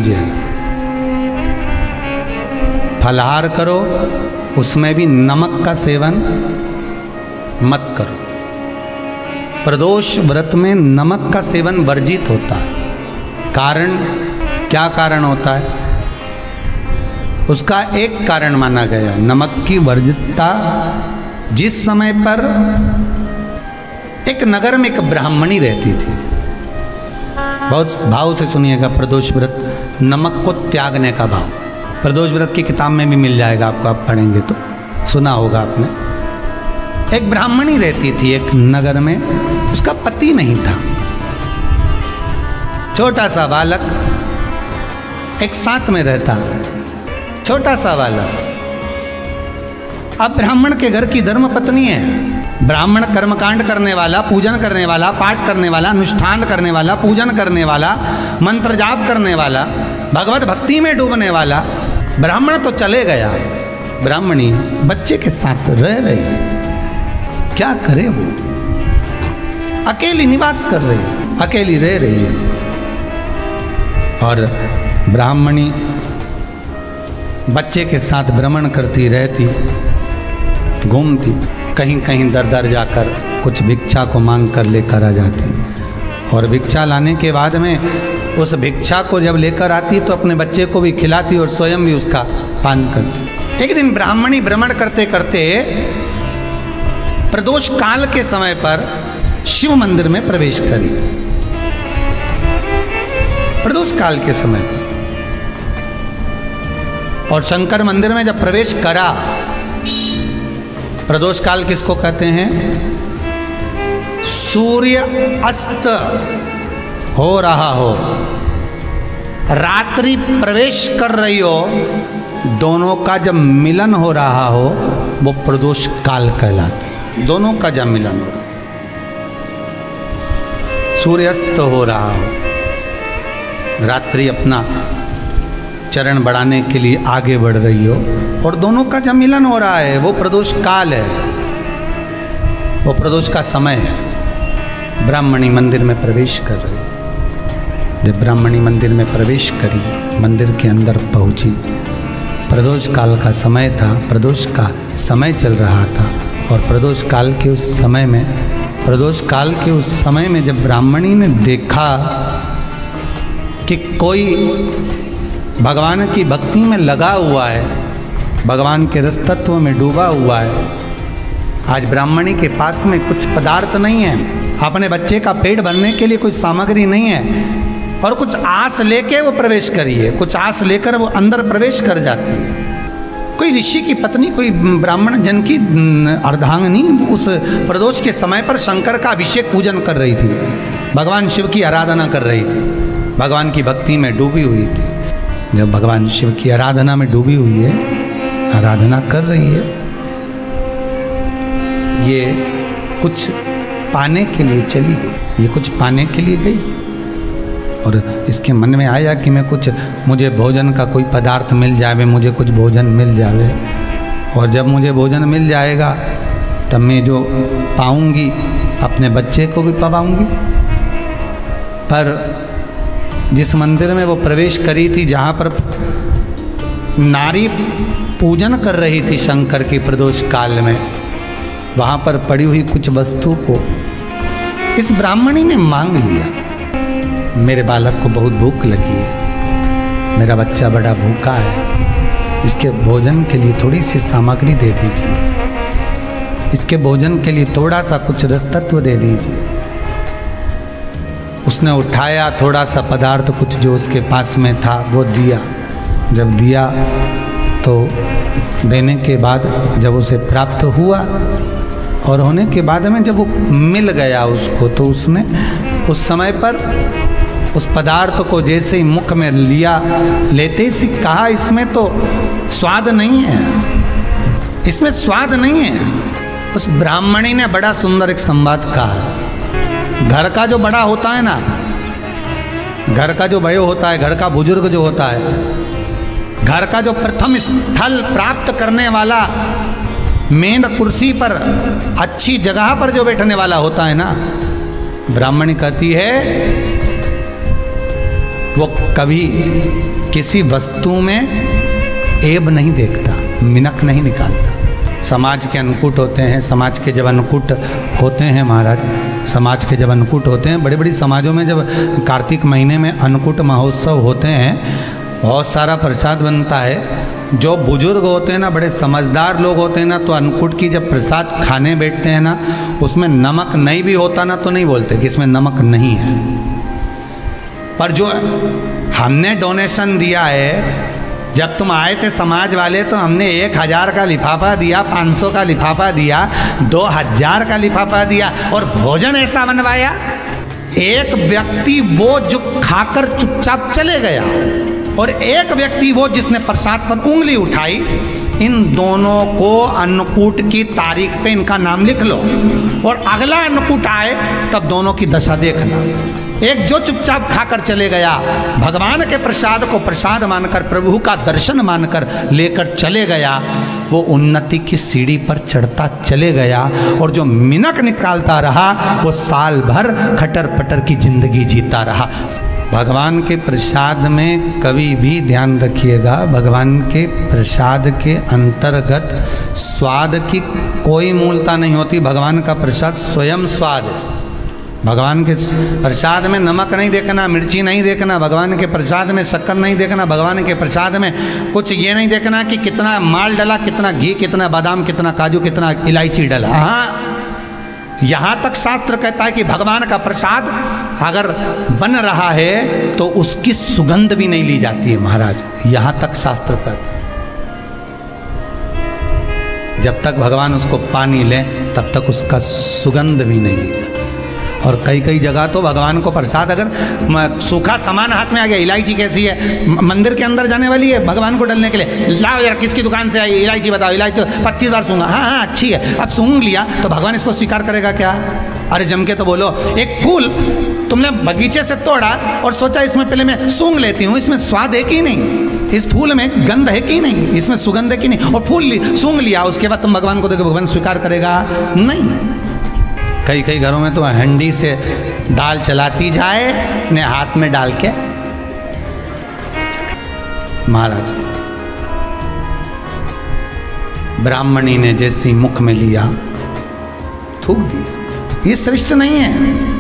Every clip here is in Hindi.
कीजिएगा। फलाहार करो, उसमें भी नमक का सेवन मत करो। प्रदोष व्रत में नमक का सेवन वर्जित होता है। कारण, क्या कारण होता है? उसका एक कारण माना गया नमक की वर्जितता। जिस समय पर एक नगर में एक ब्राह्मणी रहती थी, बहुत भाव से सुनिएगा, प्रदोष व्रत, नमक को त्यागने का भाव। प्रदोष व्रत की किताब में भी मिल जाएगा आपको, आप पढ़ेंगे तो सुना होगा आपने। एक ब्राह्मणी रहती थी एक नगर में, उसका पति नहीं था। छोटा सा बालक एक साथ में रहता, छोटा सा बालक। अब ब्राह्मण के घर की धर्म पत्नी है। ब्राह्मण कर्मकांड करने वाला, पूजन करने वाला, पाठ करने वाला, अनुष्ठान करने वाला, पूजन करने वाला, मंत्र जाप करने वाला, भगवत भक्ति में डूबने वाला। ब्राह्मण तो चले गया, ब्राह्मणी बच्चे के साथ रह रही। क्या करे वो? अकेली निवास कर रही है, अकेली रह रही है। और ब्राह्मणी बच्चे के साथ भ्रमण करती रहती, घूमती, कहीं कहीं दर दर जाकर कुछ भिक्षा को मांग कर लेकर आ जाती। और भिक्षा लाने के बाद में उस भिक्षा को जब लेकर आती तो अपने बच्चे को भी खिलाती और स्वयं भी उसका पान करती। एक दिन ब्राह्मणी भ्रमण करते करते प्रदोष काल के समय पर शिव मंदिर में प्रवेश करी। प्रदोष काल के समय पर, और शंकर मंदिर में जब प्रवेश करा, प्रदोष काल किसको कहते हैं? सूर्य अस्त हो रहा हो, रात्रि प्रवेश कर रही हो, दोनों का जब मिलन हो रहा हो वो प्रदोष काल कहलाता है। दोनों का जब मिलन हो रहा, सूर्यास्त हो रहा हो, रात्रि अपना चरण बढ़ाने के लिए आगे बढ़ रही हो, और दोनों का जब मिलन हो रहा है, वो प्रदोष काल है, वो प्रदोष का समय है। ब्राह्मणी मंदिर में प्रवेश कर रही। जब ब्राह्मणी मंदिर में प्रवेश करी, मंदिर के अंदर पहुंची, प्रदोष काल का समय था, प्रदोष का समय चल रहा था। और प्रदोष काल के उस समय में, प्रदोष काल के उस समय में जब ब्राह्मणी ने देखा कि कोई भगवान की भक्ति में लगा हुआ है, भगवान के रस तत्व में डूबा हुआ है। आज ब्राह्मणी के पास में कुछ पदार्थ नहीं है, अपने बच्चे का पेट भरने के लिए कोई सामग्री नहीं है, और कुछ आस लेके वो प्रवेश करिए, कुछ आस लेकर वो अंदर प्रवेश कर जाती है। कोई ऋषि की पत्नी, कोई ब्राह्मण जन की अर्धांगिनी उस प्रदोष के समय पर शंकर का अभिषेक पूजन कर रही थी, भगवान शिव की आराधना कर रही थी, भगवान की भक्ति में डूबी हुई थी। जब भगवान शिव की आराधना में डूबी हुई है, आराधना कर रही है, ये कुछ पाने के लिए चली गई, ये कुछ पाने के लिए गई, और इसके मन में आया कि मैं कुछ, मुझे भोजन का कोई पदार्थ मिल जावे, मुझे कुछ भोजन मिल जावे, और जब मुझे भोजन मिल जाएगा तब मैं जो पाऊंगी अपने बच्चे को भी पाऊंगी। पर जिस मंदिर में वो प्रवेश करी थी, जहाँ पर नारी पूजन कर रही थी शंकर की प्रदोष काल में, वहाँ पर पड़ी हुई कुछ वस्तु को इस ब्राह्मणी ने मांग लिया। मेरे बालक को बहुत भूख लगी है, मेरा बच्चा बड़ा भूखा है, इसके भोजन के लिए थोड़ी सी सामग्री दे दीजिए, इसके भोजन के लिए थोड़ा सा कुछ रस तत्व दे दीजिए। उसने उठाया थोड़ा सा पदार्थ, कुछ जो उसके पास में था वो दिया। जब दिया तो देने के बाद जब उसे प्राप्त हुआ, और होने के बाद में जब वो मिल गया उसको, तो उसने उस समय पर उस पदार्थ को जैसे ही मुख में लिया, लेते ही कहा इसमें तो स्वाद नहीं है, इसमें स्वाद नहीं है। उस ब्राह्मणी ने बड़ा सुंदर एक संवाद कहा। घर का जो बड़ा होता है ना, घर का जो बड़े होता है, घर का बुजुर्ग जो होता है, घर का जो प्रथम स्थल प्राप्त करने वाला, मेन कुर्सी पर, अच्छी जगह पर जो बैठने वाला होता है ना, ब्राह्मणी कहती है वो कभी किसी वस्तु में ऐब नहीं देखता, मिनक नहीं निकालता। समाज के अन्नकूट होते हैं, समाज के जब अन्नकूट होते हैं महाराज, समाज के जब अन्नकूट होते हैं, बड़े बड़ी समाजों में जब कार्तिक महीने में अन्नकूट महोत्सव होते हैं, बहुत सारा प्रसाद बनता है। जो बुजुर्ग होते हैं ना, बड़े समझदार लोग होते हैं ना, तो अन्नकूट की जब प्रसाद खाने बैठते हैं ना, उसमें नमक नहीं भी होता ना, तो नहीं बोलते कि इसमें नमक नहीं है। पर जो हमने डोनेशन दिया है, जब तुम आए थे समाज वाले, तो हमने 1000 का लिफाफा दिया, 500 का लिफाफा दिया, 2000 का लिफाफा दिया, और भोजन ऐसा बनवाया। एक व्यक्ति वो जो खाकर चुपचाप चले गया, और एक व्यक्ति वो जिसने प्रसाद पर उंगली उठाई। इन दोनों को अन्नकूट की तारीख पे इनका नाम लिख लो, और अगला अन्नकूट आए तब दोनों की दशा देखना। एक जो चुपचाप खाकर चले गया, भगवान के प्रसाद को प्रसाद मानकर, प्रभु का दर्शन मानकर लेकर चले गया, वो उन्नति की सीढ़ी पर चढ़ता चले गया। और जो मिनक निकालता रहा, वो साल भर खटर पटर की जिंदगी जीता रहा। भगवान के प्रसाद में कभी भी ध्यान रखिएगा, भगवान के प्रसाद के अंतर्गत स्वाद की कोई मूलता नहीं होती। भगवान का प्रसाद स्वयं स्वाद है। भगवान के प्रसाद में नमक नहीं देखना, मिर्ची नहीं देखना, भगवान के प्रसाद में शक्कर नहीं देखना, भगवान के प्रसाद में कुछ ये नहीं देखना कि कितना माल डला, कितना घी, कितना बादाम, कितना काजू, कितना इलायची डला। हाँ, यहाँ तक शास्त्र कहता है कि भगवान का प्रसाद अगर बन रहा है तो उसकी सुगंध भी नहीं ली जाती है महाराज। यहाँ तक शास्त्र कहता है। जब तक भगवान उसको पानी ले तब तक उसका सुगंध भी नहीं ली जाती। और कई कई जगह तो भगवान को प्रसाद अगर सूखा सामान हाथ में आ गया, इलायची कैसी है, मंदिर के अंदर जाने वाली है भगवान को डलने के लिए, लाओ यार किसकी दुकान से आई इलायची बताओ, इलायची तो 25 बार सूंघा, हाँ हाँ अच्छी है। अब सूंघ लिया तो भगवान इसको स्वीकार करेगा क्या? अरे जम के तो बोलो। एक फूल तुमने बगीचे से तोड़ा और सोचा इसमें पहले मैं सूंघ लेती हूँ, इसमें स्वाद है कि नहीं, इस फूल में गंध है कि नहीं, इसमें सुगंध है कि नहीं, और फूल सूंघ लिया, उसके बाद तुम भगवान को देखो, भगवान स्वीकार करेगा नहीं। कई कई घरों में तो हंडी से दाल चलाती जाए ने हाथ में डाल के। महाराज ब्राह्मणी ने जैसी मुख में लिया थूक दिया। ये श्रेष्ठ नहीं है।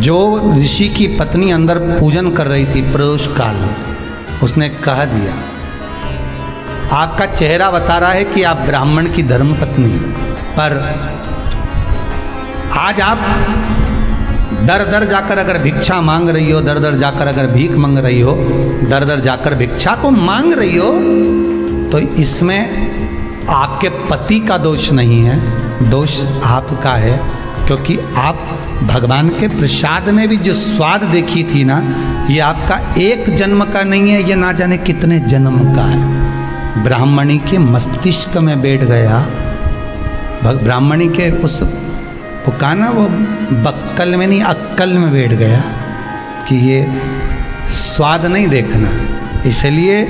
जो ऋषि की पत्नी अंदर पूजन कर रही थी प्रदोष काल में, उसने कह दिया, आपका चेहरा बता रहा है कि आप ब्राह्मण की धर्म पत्नी हैं, पर आज आप दर दर जाकर अगर भिक्षा मांग रही हो, दर दर जाकर अगर भीख मांग रही हो, दर दर जाकर भिक्षा को मांग रही हो, तो इसमें आपके पति का दोष नहीं है, दोष आपका है। क्योंकि आप भगवान के प्रसाद में भी जो स्वाद देखी थी ना, ये आपका एक जन्म का नहीं है, ये ना जाने कितने जन्म का है। ब्राह्मणी के मस्तिष्क में बैठ गया, ब्राह्मणी के उस पुकाना वो बक्कल में नहीं अक्कल में बैठ गया कि ये स्वाद नहीं देखना। इसलिए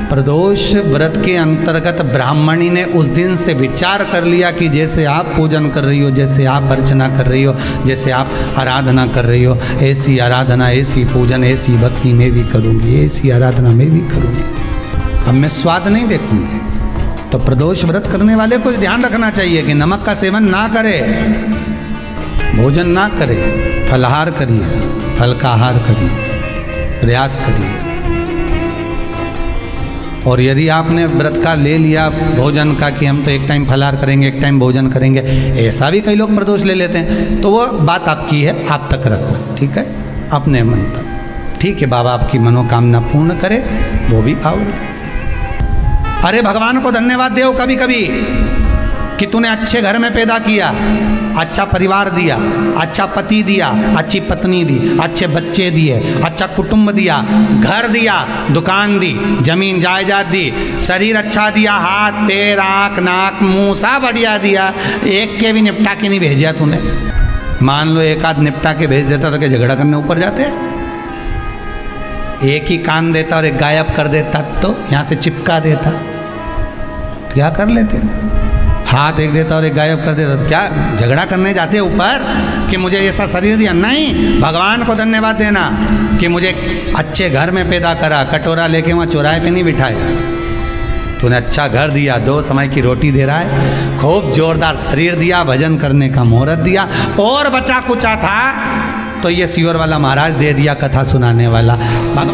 प्रदोष व्रत के अंतर्गत ब्राह्मणी ने उस दिन से विचार कर लिया कि जैसे आप पूजन कर रही हो, जैसे आप अर्चना कर रही हो, जैसे आप आराधना कर रही हो, ऐसी आराधना, ऐसी पूजन, ऐसी भक्ति मैं भी करूँगी, ऐसी आराधना मैं भी करूँगी। अब मैं स्वाद नहीं देखूंगी। तो प्रदोष व्रत करने वाले को ध्यान रखना चाहिए कि नमक का सेवन ना करे, भोजन ना करे, फलाहार करिए, फल का आहार करिए, प्रयास करिए। और यदि आपने व्रत का ले लिया भोजन का कि हम तो एक टाइम फलाहार करेंगे, एक टाइम भोजन करेंगे, ऐसा भी कई लोग प्रदोष ले लेते हैं, तो वो बात आपकी है, आप तक रखो, ठीक है, अपने मन तक। ठीक है, बाबा आपकी मनोकामना पूर्ण करे, वो भी भाव रखे। अरे भगवान को धन्यवाद दो कभी कभी कि तूने अच्छे घर में पैदा किया, अच्छा परिवार दिया, अच्छा पति दिया, अच्छी पत्नी दी, अच्छे बच्चे दिए, अच्छा कुटुंब दिया, घर दिया, दुकान दी, जमीन जायदाद दी, शरीर अच्छा दिया, हाथ पैर आँख नाक मुंह सब बढ़िया दिया, एक के भी निपटा के नहीं भेजा तूने। मान लो एक आध निपटा के भेज देता तो क्या झगड़ा करने ऊपर जाते? एक ही कान देता और एक गायब कर देता तो यहाँ से चिपका देता, तो क्या कर लेते? हाथ एक देता और एक गायब कर देता तो क्या झगड़ा करने जाते ऊपर? कि मुझे ऐसा शरीर दिया, नहीं, भगवान को धन्यवाद देना कि मुझे अच्छे घर में पैदा करा, कटोरा लेके वहाँ चौराहे पे नहीं बिठाया, तूने अच्छा घर दिया, 2 समय की रोटी दे रहा है, खूब जोरदार शरीर दिया, भजन करने का मुहूर्त दिया, और बचा कुचा था तो ये सियोर वाला महाराज दे दिया कथा सुनाने वाला।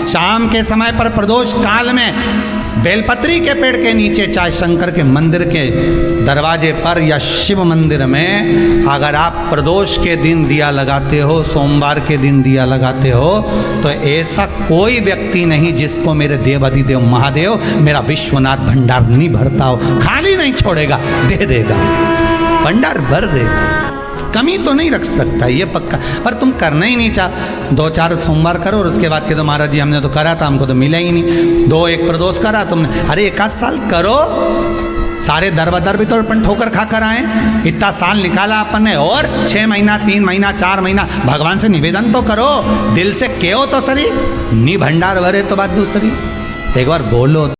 शाम के समय पर प्रदोष काल में बेलपत्री के पेड़ के नीचे, चाहे शंकर के मंदिर के दरवाजे पर या शिव मंदिर में, अगर आप प्रदोष के दिन दिया लगाते हो, सोमवार के दिन दिया लगाते हो, तो ऐसा कोई व्यक्ति नहीं जिसको मेरे देवाधिदेव महादेव मेरा विश्वनाथ भंडार नहीं भरता हो, खाली नहीं छोड़ेगा, दे देगा, भंडार भर देगा, कमी तो नहीं रख सकता, ये पक्का। पर तुम करना ही नहीं चाह, 2-4 सोमवार करो और उसके बाद के तो महाराज जी हमने तो करा था, हमको तो मिला ही नहीं, 2-1 प्रदोष करा तुमने, अरे 1 साल करो, सारे दर भी तो अपन ठोकर खा कर आए, इतना साल निकाला अपन ने, और 6 महीना 3 महीना 4 महीना भगवान से निवेदन तो करो, दिल से कहो तो सरी, नी भंडार भरे तो बात दूसरी, एक बार बोलो।